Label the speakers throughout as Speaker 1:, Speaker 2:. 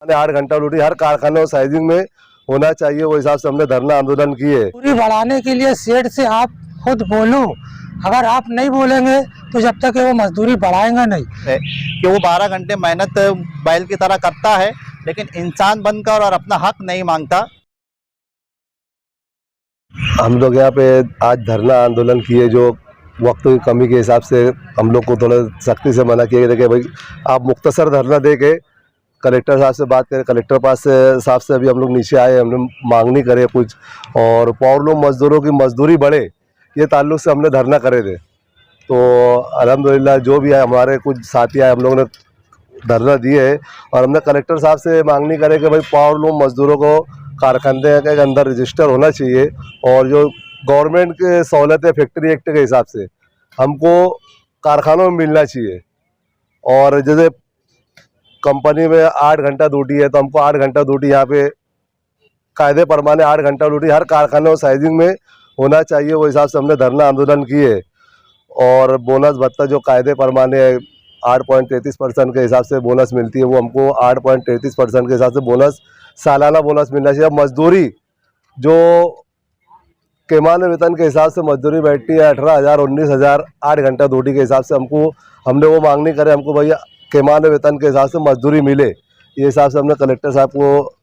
Speaker 1: 8 घंटा ड्यूटी हर कारखाने और साइजिंग में होना चाहिए, वो हिसाब से हमने धरना आंदोलन किए।
Speaker 2: पूरी बढ़ाने के लिए सेठ से आप खुद बोलो, अगर आप नहीं बोलेंगे तो जब तक वो मजदूरी बढ़ाएंगे नहीं।
Speaker 3: कि वो 12 घंटे मेहनत बैल की तरह करता है, लेकिन इंसान बनकर और अपना हक नहीं मांगता।
Speaker 1: हम लोग यहाँ पे आज धरना आंदोलन किए, जो वक्त की कमी के हिसाब से हम लोग को थोड़ा सख्ती से मना किया गया कि भाई आप मुख्तसर धरना दे के कलेक्टर साहब से बात करें। कलेक्टर पास से साहब से अभी हम लोग नीचे आए, हमने मांग नहीं करे कुछ, और पावरलूम मजदूरों की मजदूरी बढ़े ये ताल्लुक से हमने धरना करे थे। तो अल्हम्दुलिल्लाह जो भी है, हमारे कुछ साथी आए, हम लोगों ने धरना दिए है और हमने कलेक्टर साहब से मांग नहीं करे कि भाई पावरलूम मजदूरों को कारखाने के अंदर रजिस्टर होना चाहिए, और जो गवर्नमेंट के सहूलत है फैक्ट्री एक्ट के हिसाब से हमको कारखानों में मिलना चाहिए। और जैसे कंपनी में 8 घंटा ड्यूटी है तो हमको 8 घंटा ड्यूटी यहाँ पे कायदे परमाने 8 घंटा ड्यूटी हर कारखाने और साइजिंग में होना चाहिए, वो हिसाब से हमने धरना आंदोलन किए। और बोनस भत्ता जो कायदे परमाने 8.33% के हिसाब से बोनस मिलती है, वो हमको 8.33% के हिसाब से बोनस सालाना बोनस मिलना चाहिए। अब मजदूरी जो पैमाने वेतन के हिसाब से मजदूरी बैठती है 18,000 19,000 8 घंटा ड्यूटी के हिसाब से हमने वो मांग नहीं करे, हमको भैया पैमाने वेतन के हिसाब से मजदूरी मिले, ये हिसाब से हमने कलेक्टर साहब को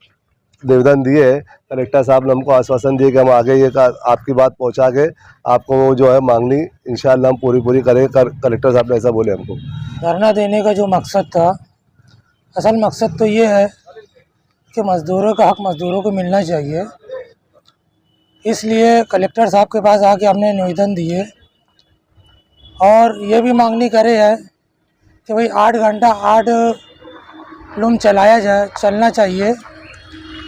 Speaker 1: निवेदन दिए है। कलेक्टर साहब ने हमको आश्वासन दिए कि हम आगे ये आपकी बात पहुंचा के आपको जो है मांगनी इंशाअल्लाह हम पूरी करेंगे। कलेक्टर साहब ने ऐसा बोले हमको।
Speaker 2: धरना देने का जो मकसद था, असल मकसद तो ये है कि मज़दूरों का हक मज़दूरों को मिलना चाहिए, इसलिए कलेक्टर साहब के पास आके हमने निवेदन दिए और ये भी मांगनी करे है कि भाई 8 घंटा 8 लूम चलना चाहिए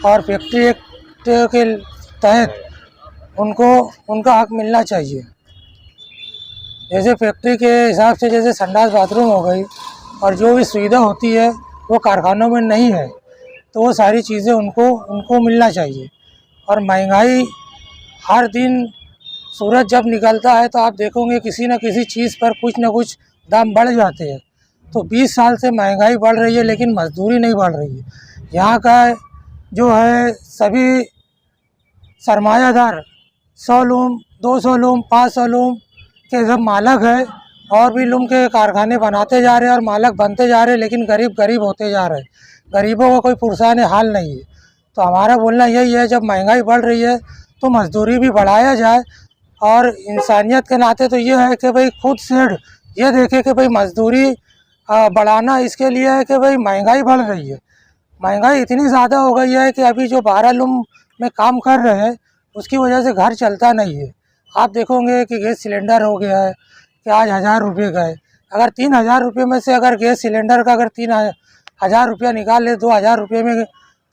Speaker 2: और फैक्ट्री एक्ट के तहत उनको उनका हक मिलना चाहिए। जैसे फैक्ट्री के हिसाब से जैसे संडास बाथरूम हो गई और जो भी सुविधा होती है वो कारखानों में नहीं है, तो वो सारी चीज़ें उनको मिलना चाहिए। और महंगाई हर दिन सूरज जब निकलता है तो आप देखोगे किसी न किसी चीज़ पर कुछ न कुछ दाम बढ़ जाते हैं। तो 20 साल से महंगाई बढ़ रही है लेकिन मजदूरी नहीं बढ़ रही है। यहाँ का जो है सभी सरमायादार 100 लूम 200 लूम 500 लूम के सब मालक है और भी लूम के कारखाने बनाते जा रहे हैं और मालक बनते जा रहे हैं, लेकिन गरीब होते जा रहे हैं। गरीबों का कोई पुरसाने हाल नहीं है। तो हमारा बोलना यही है, जब महंगाई बढ़ रही है तो मजदूरी भी बढ़ाया जाए। और इंसानियत के नाते तो ये है कि भाई खुद सेठ ये देखे कि भाई मजदूरी बढ़ाना इसके लिए है कि भाई महंगाई बढ़ रही है। महंगाई इतनी ज़्यादा हो गई है कि अभी जो 12 लूम में काम कर रहे हैं उसकी वजह से घर चलता नहीं है। आप देखोगे कि गैस सिलेंडर हो गया है कि आज 1000 रुपये का है। अगर 3000 रुपये में से अगर गैस सिलेंडर का अगर 3000 रुपया निकाल ले, 2000 रुपये में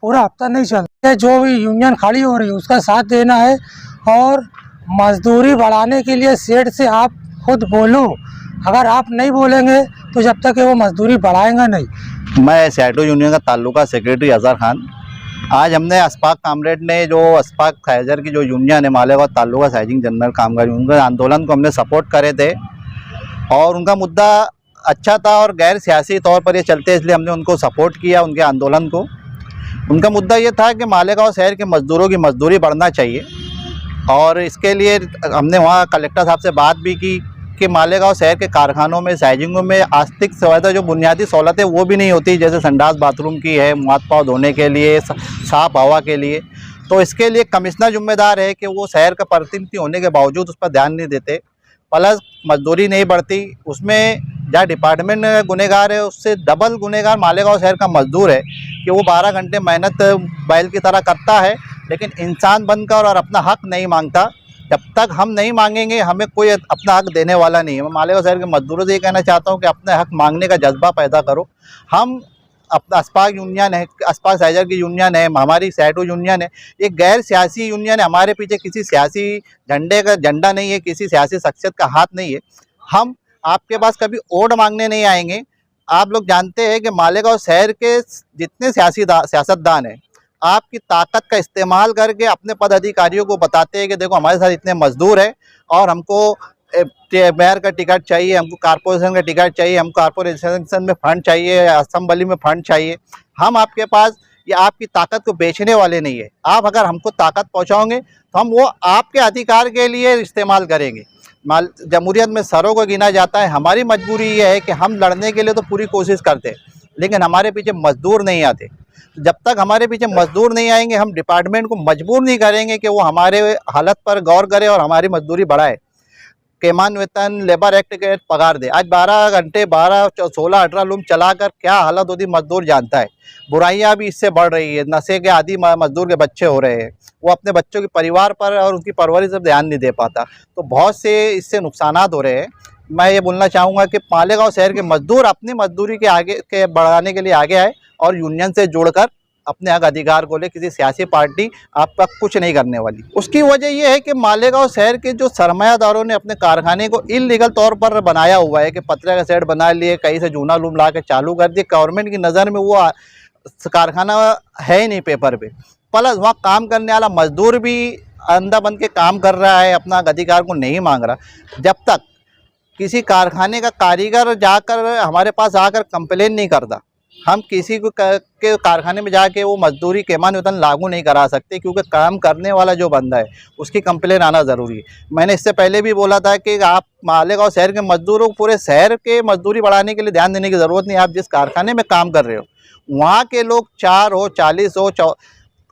Speaker 2: पूरा हफ्ता नहीं चलता है। जो भी यूनियन खड़ी हो रही है उसका साथ देना है और मजदूरी बढ़ाने के लिए सेठ से आप खुद बोलो, अगर आप नहीं बोलेंगे तो जब तक वो मजदूरी बढ़ाएंगे नहीं।
Speaker 3: मैं सैटो यूनियन का ताल्लुका सेक्रेटरी अजहर खान। आज हमने अस्पाक कामरेड ने जो अस्पाक साइजर की जो यूनियन है मालेगांव ताल्लुका साइजिंग जनरल कामगार यूनियन के आंदोलन को हमने सपोर्ट करे थे और उनका मुद्दा अच्छा था और गैर सियासी तौर पर ये चलते, इसलिए हमने उनको सपोर्ट किया उनके आंदोलन को। उनका मुद्दा ये था कि मालेगांव शहर के मज़दूरों की मजदूरी बढ़ना चाहिए और इसके लिए हमने वहाँ कलेक्टर साहब से बात भी की कि मालेगांव शहर के कारखानों में साइजिंगों में आस्तिक सुविधा जो बुनियादी सहूलतें वो भी नहीं होती, जैसे संडास बाथरूम की है, हाथ पाँव धोने के लिए, साफ हवा के लिए। तो इसके लिए कमिश्नर जिम्मेदार है कि वो शहर का प्रतिनिधि होने के बावजूद उस पर ध्यान नहीं देते, प्लस मजदूरी नहीं बढ़ती। उसमें जहाँ डिपार्टमेंट गुनहगार है उससे डबल गुनहगार मालेगांव शहर का मजदूर है कि वो 12 घंटे मेहनत बैल की तरह करता है, लेकिन इंसान बनकर और अपना हक नहीं मांगता। जब तक हम नहीं मांगेंगे हमें कोई अपना हक देने वाला नहीं है। मैं मालेगांव शहर के मजदूरों से ये कहना चाहता हूँ कि अपने हक मांगने का जज्बा पैदा करो। हम अपना अस्पाक यूनियन है, अस्पाक साइजर की यूनियन है, हमारी सैटो यूनियन है, ये गैर सियासी यूनियन है। हमारे पीछे किसी सियासी झंडा नहीं है, किसी सियासी शख्सियत का हाथ नहीं है। हम आपके पास कभी वोट मांगने नहीं आएंगे। आप लोग जानते हैं कि मालेगांव शहर के जितने सियासतदान हैं आपकी ताकत का इस्तेमाल करके अपने पदाधिकारियों को बताते हैं कि देखो हमारे साथ इतने मजदूर हैं और हमको मेयर का टिकट चाहिए, हमको कारपोरेशन का टिकट चाहिए, हमको कारपोरेशन में फंड चाहिए, असेंबली में फंड चाहिए। हम आपके पास ये आपकी ताकत को बेचने वाले नहीं है। आप अगर हमको ताकत पहुंचाओगे तो हम वो आपके अधिकार के लिए इस्तेमाल करेंगे। जमहूरियत में सरों को गिना जाता है। हमारी मजबूरी ये है कि हम लड़ने के लिए तो पूरी कोशिश करते हैं, लेकिन हमारे पीछे मजदूर नहीं आते। जब तक हमारे पीछे मजदूर नहीं आएंगे, हम डिपार्टमेंट को मजबूर नहीं करेंगे कि वो हमारे हालत पर गौर करे और हमारी मजदूरी बढ़ाए। केमान वेतन, लेबर एक्ट के पगार दे। आज 12 घंटे 12, 16, 18 लूम चलाकर क्या हालत होती मजदूर जानता है। बुराइयां भी इससे बढ़ रही है। नशे के आदि मजदूर के बच्चे हो रहे हैं। वो अपने बच्चों के परिवार पर और उनकी परवरिश पर ध्यान नहीं दे पाता। तो बहुत से इससे नुकसानात हो रहे हैं। मैं ये बोलना चाहूँगा कि मालेगांव शहर के मजदूर अपनी मजदूरी के आगे के बढ़ाने के लिए आगे आए और यूनियन से जुड़कर अपने हक अधिकार को ले। किसी सियासी पार्टी आपका कुछ नहीं करने वाली। उसकी वजह यह है कि मालेगांव शहर के जो सरमायादारों ने अपने कारखाने को इलीगल तौर पर बनाया हुआ है कि पतरे का सेट बना लिए, कहीं से जूना लूम ला के चालू कर दिए। गवर्नमेंट की नज़र में वो कारखाना है ही नहीं पेपर पे। प्लस वहाँ काम करने वाला मजदूर भी अंधा बन के काम कर रहा है, अपना अधिकार को नहीं मांग रहा। जब तक किसी कारखाने का कारीगर जाकर हमारे पास आकर कंप्लेन नहीं करता, हम किसी को के कारखाने में जाके वो मजदूरी केमान वेतन लागू नहीं करा सकते, क्योंकि काम करने वाला जो बंदा है उसकी कंप्लेन आना ज़रूरी है। मैंने इससे पहले भी बोला था कि आप मालेगांव शहर के मजदूरों को पूरे शहर के मजदूरी बढ़ाने के लिए ध्यान देने की ज़रूरत नहीं। आप जिस कारखाने में काम कर रहे हो वहाँ के लोग 4 हो, 40 हो,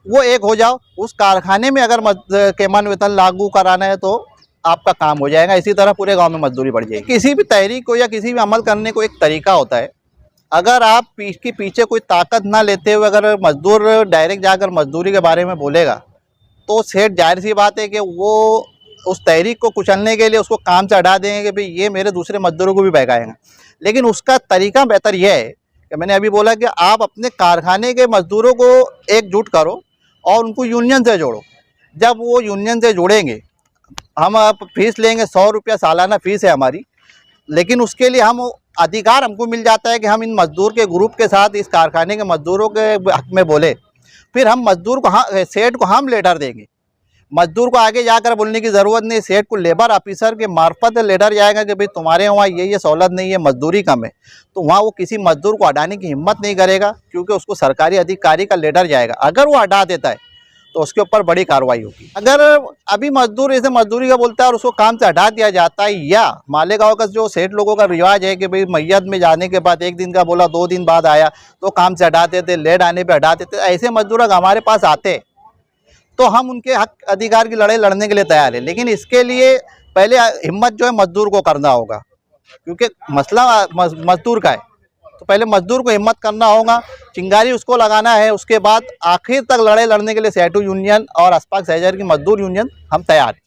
Speaker 3: वो एक हो जाओ। उस कारखाने में अगर केमान वेतन लागू कराना है तो आपका काम हो जाएगा। इसी तरह पूरे गांव में मजदूरी बढ़ जाएगी। किसी भी तहरीक को या किसी भी अमल करने को एक तरीका होता है। अगर आप पीछे कोई ताकत ना लेते हुए अगर मजदूर डायरेक्ट जाकर मजदूरी के बारे में बोलेगा तो सेठ जाहिर सी बात है कि वो उस तहरीक को कुचलने के लिए उसको काम से हटा देंगे कि भाई ये मेरे दूसरे मजदूरों को भी बहकाएगा। लेकिन उसका तरीका बेहतर यह है कि मैंने अभी बोला कि आप अपने कारखाने के मजदूरों को एकजुट करो और उनको यूनियन से जोड़ो। जब वो यूनियन से जुड़ेंगे, हम आप फीस लेंगे 100 रुपया सालाना फीस है हमारी, लेकिन उसके लिए हम अधिकार हमको मिल जाता है कि हम इन मजदूर के ग्रुप के साथ इस कारखाने के मजदूरों के हक में बोले। फिर हम मजदूर को सेठ को हम लेटर देंगे। मजदूर को आगे जाकर बोलने की ज़रूरत नहीं। सेठ को लेबर ऑफिसर के मार्फत लेटर जाएगा कि भाई तुम्हारे वहाँ ये सहूलत नहीं है, मजदूरी कम है। तो वहाँ वो किसी मजदूर को हटाने की हिम्मत नहीं करेगा, क्योंकि उसको सरकारी अधिकारी का लेटर जाएगा। अगर वो हटा देता है तो उसके ऊपर बड़ी कार्रवाई होगी। अगर अभी मजदूर ऐसे मजदूरी का बोलता है और उसको काम से हटा दिया जाता है, या मालेगांव का जो सेठ लोगों का रिवाज है कि भाई मैयत में जाने के बाद 1 दिन का बोला 2 दिन बाद आया तो काम से हटा देते, लेट आने पे हटा देते, ऐसे मजदूर अगर हमारे पास आते तो हम उनके हक अधिकार की लड़ाई लड़ने के लिए तैयार है। लेकिन इसके लिए पहले हिम्मत जो है मजदूर को करना होगा, क्योंकि मसला मजदूर का है। तो पहले मजदूर को हिम्मत करना होगा, चिंगारी उसको लगाना है। उसके बाद आखिर तक लड़ाई लड़ने के लिए सेठू यूनियन और अस्पाक सहजर की मजदूर यूनियन हम तैयार हैं।